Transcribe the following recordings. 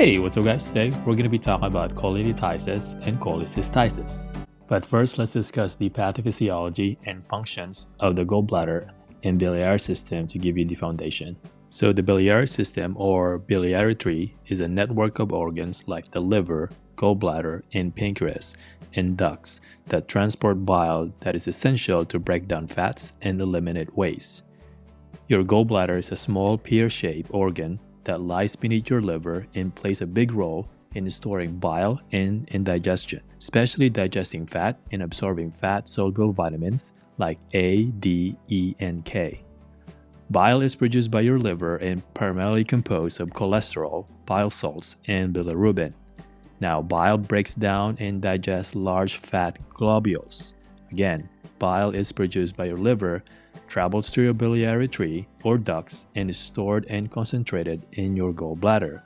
Hey, what's up guys? Today we're going to be talking about cholelithiasis and cholecystitis. But first, let's discuss the pathophysiology and functions of the gallbladder and biliary system to give you the foundation. So the biliary system or biliary tree is a network of organs like the liver, gallbladder, and pancreas, and ducts that transport bile that is essential to break down fats and eliminate waste. Your gallbladder is a small pear-shaped organ that lies beneath your liver and plays a big role in storing bile and in digestion, especially digesting fat and absorbing fat-soluble vitamins like A, D, E, and K. Bile is produced by your liver and primarily composed of cholesterol, bile salts, and bilirubin. Now, bile breaks down and digests large fat globules. Again, bile is produced by your liver, travels through your biliary tree or ducts, and is stored and concentrated in your gallbladder.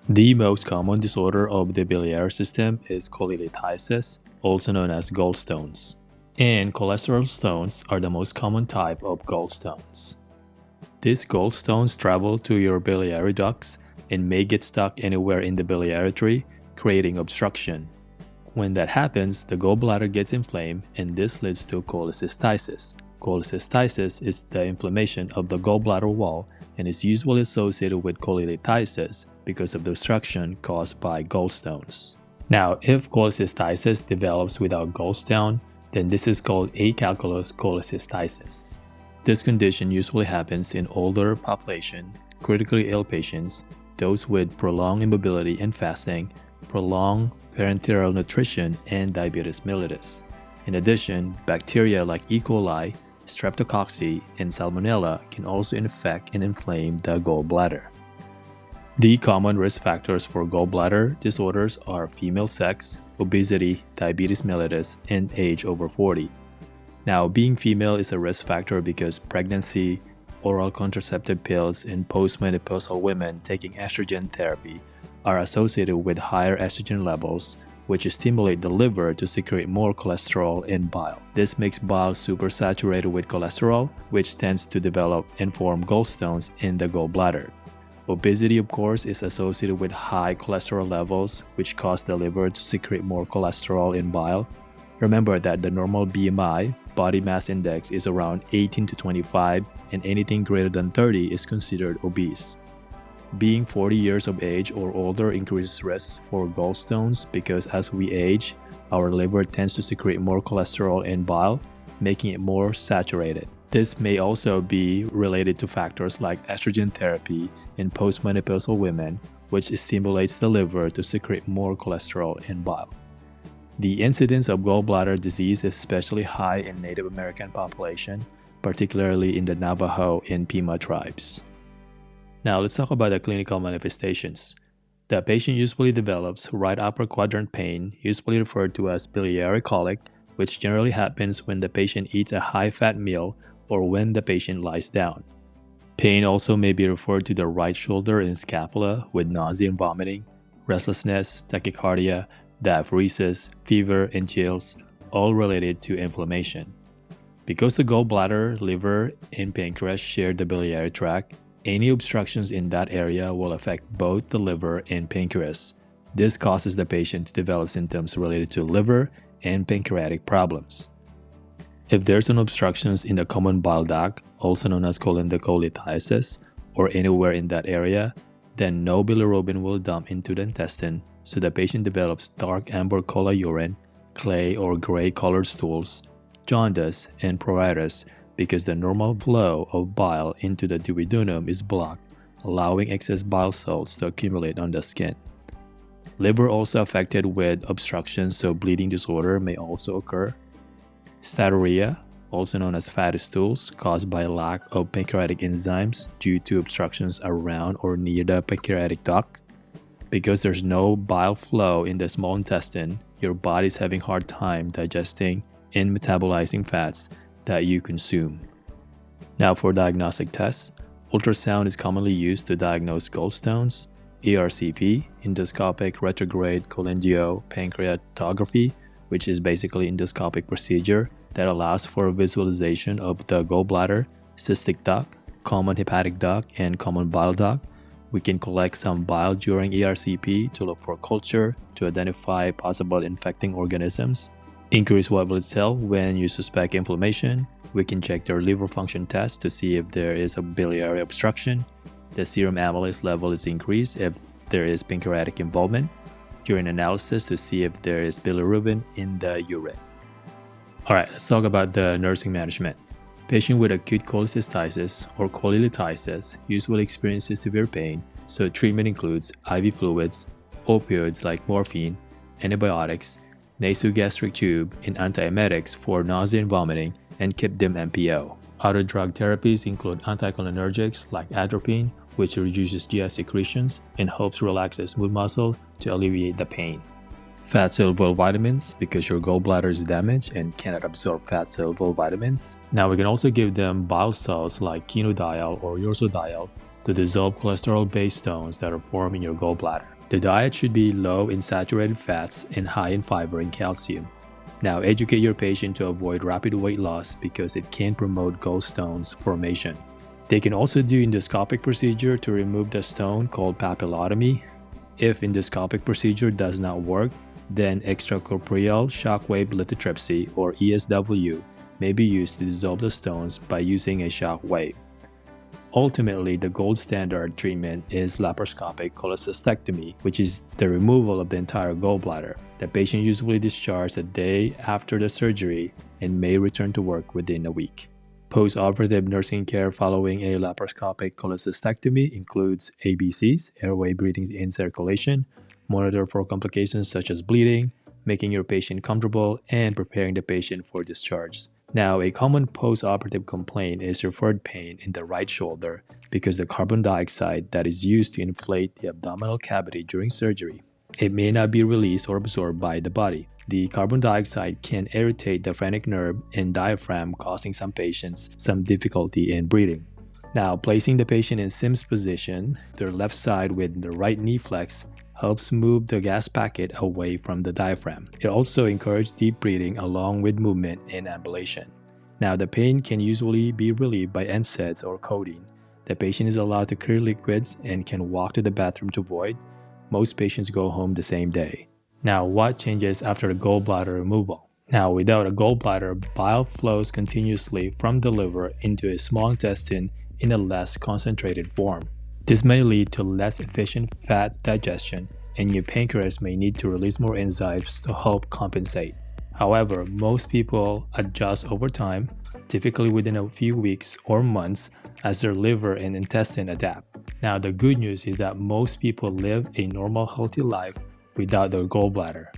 The most common disorder of the biliary system is cholelithiasis, also known as gallstones. And cholesterol stones are the most common type of gallstones. These gallstones travel to your biliary ducts and may get stuck anywhere in the biliary tree, creating obstruction. When that happens, the gallbladder gets inflamed and this leads to cholecystitis. Cholecystitis is the inflammation of the gallbladder wall and is usually associated with cholelithiasis because of the obstruction caused by gallstones. Now, if cholecystitis develops without gallstone, then this is called acalculous cholecystitis. This condition usually happens in older population, critically ill patients, those with prolonged immobility and fasting, prolonged parenteral nutrition, and diabetes mellitus. In addition, bacteria like E. coli, Streptococcus, and Salmonella can also infect and inflame the gallbladder. The common risk factors for gallbladder disorders are female sex, obesity, diabetes mellitus, and age over 40. Now, being female is a risk factor because pregnancy, oral contraceptive pills, and postmenopausal women taking estrogen therapy are associated with higher estrogen levels, which stimulate the liver to secrete more cholesterol and bile. This makes bile supersaturated with cholesterol, which tends to develop and form gallstones in the gallbladder. Obesity, of course, is associated with high cholesterol levels, which cause the liver to secrete more cholesterol and bile. Remember that the normal BMI, body mass index, is around 18 to 25, and anything greater than 30 is considered obese. Being 40 years of age or older increases risk for gallstones because as we age, our liver tends to secrete more cholesterol and bile, making it more saturated. This may also be related to factors like estrogen therapy in postmenopausal women, which stimulates the liver to secrete more cholesterol and bile. The incidence of gallbladder disease is especially high in Native American population, particularly in the Navajo and Pima tribes. Now let's talk about the clinical manifestations. The patient usually develops right upper quadrant pain, usually referred to as biliary colic, which generally happens when the patient eats a high-fat meal or when the patient lies down. Pain also may be referred to the right shoulder and scapula with nausea and vomiting, restlessness, tachycardia, diaphoresis, fever, and chills, all related to inflammation. Because the gallbladder, liver, and pancreas share the biliary tract, any obstructions in that area will affect both the liver and pancreas. This causes the patient to develop symptoms related to liver and pancreatic problems. If there's an obstructions in the common bile duct, also known as cholelithiasis, or anywhere in that area, then no bilirubin will dump into the intestine, so the patient develops dark amber color urine, clay or gray colored stools, jaundice, and pruritus because the normal flow of bile into the duodenum is blocked, allowing excess bile salts to accumulate on the skin. Liver also affected with obstructions, so bleeding disorder may also occur. Steatorrhea, also known as fatty stools, caused by lack of pancreatic enzymes due to obstructions around or near the pancreatic duct. Because there's no bile flow in the small intestine, your body is having a hard time digesting and metabolizing fats that you consume. Now for diagnostic tests, ultrasound is commonly used to diagnose gallstones, ERCP, endoscopic retrograde cholangiopancreatography, which is basically endoscopic procedure that allows for visualization of the gallbladder, cystic duct, common hepatic duct, and common bile duct, We can collect some bile during ERCP to look for culture to identify possible infecting organisms. Increase white blood cell when you suspect inflammation. We can check their liver function test to see if there is a biliary obstruction. The serum amylase level is increased if there is pancreatic involvement. Urine analysis to see if there is bilirubin in the urine. Alright, let's talk about the nursing management. Patient with acute cholecystitis or cholelithiasis usually experiences severe pain, so treatment includes IV fluids, opioids like morphine, antibiotics, nasogastric tube, and antiemetics for nausea and vomiting, and keep them MPO. Other drug therapies include anticholinergics like atropine, which reduces GI secretions and helps relax the smooth muscle to alleviate the pain. Fat-soluble vitamins, because your gallbladder is damaged and cannot absorb fat-soluble vitamins. Now we can also give them bile salts like quinodiol or ursodiol to dissolve cholesterol-based stones that are formed in your gallbladder. The diet should be low in saturated fats and high in fiber and calcium. Now educate your patient to avoid rapid weight loss because it can promote gallstones formation. They can also do endoscopic procedure to remove the stone called papillotomy. If endoscopic procedure does not work, then extracorporeal shockwave lithotripsy or ESW may be used to dissolve the stones by using a shock wave. Ultimately, the gold standard treatment is laparoscopic cholecystectomy, which is the removal of the entire gallbladder. The patient usually discharged a day after the surgery and may return to work within a week. Post-operative nursing care following a laparoscopic cholecystectomy includes ABCs, airway, breathing, and circulation, monitor for complications such as bleeding, making your patient comfortable, and preparing the patient for discharge. Now, a common post-operative complaint is referred pain in the right shoulder because the carbon dioxide that is used to inflate the abdominal cavity during surgery. It may not be released or absorbed by the body. The carbon dioxide can irritate the phrenic nerve and diaphragm, causing some patients some difficulty in breathing. Now, placing the patient in Sims position, their left side with the right knee flex, helps move the gas packet away from the diaphragm. It also encourages deep breathing along with movement and ambulation. Now, the pain can usually be relieved by NSAIDs or codeine. The patient is allowed to clear liquids and can walk to the bathroom to void. Most patients go home the same day. Now, what changes after the gallbladder removal? Now, without a gallbladder, bile flows continuously from the liver into a small intestine in a less concentrated form. This may lead to less efficient fat digestion, and your pancreas may need to release more enzymes to help compensate. However, most people adjust over time, typically within a few weeks or months, as their liver and intestine adapt. Now, the good news is that most people live a normal, healthy life without their gallbladder.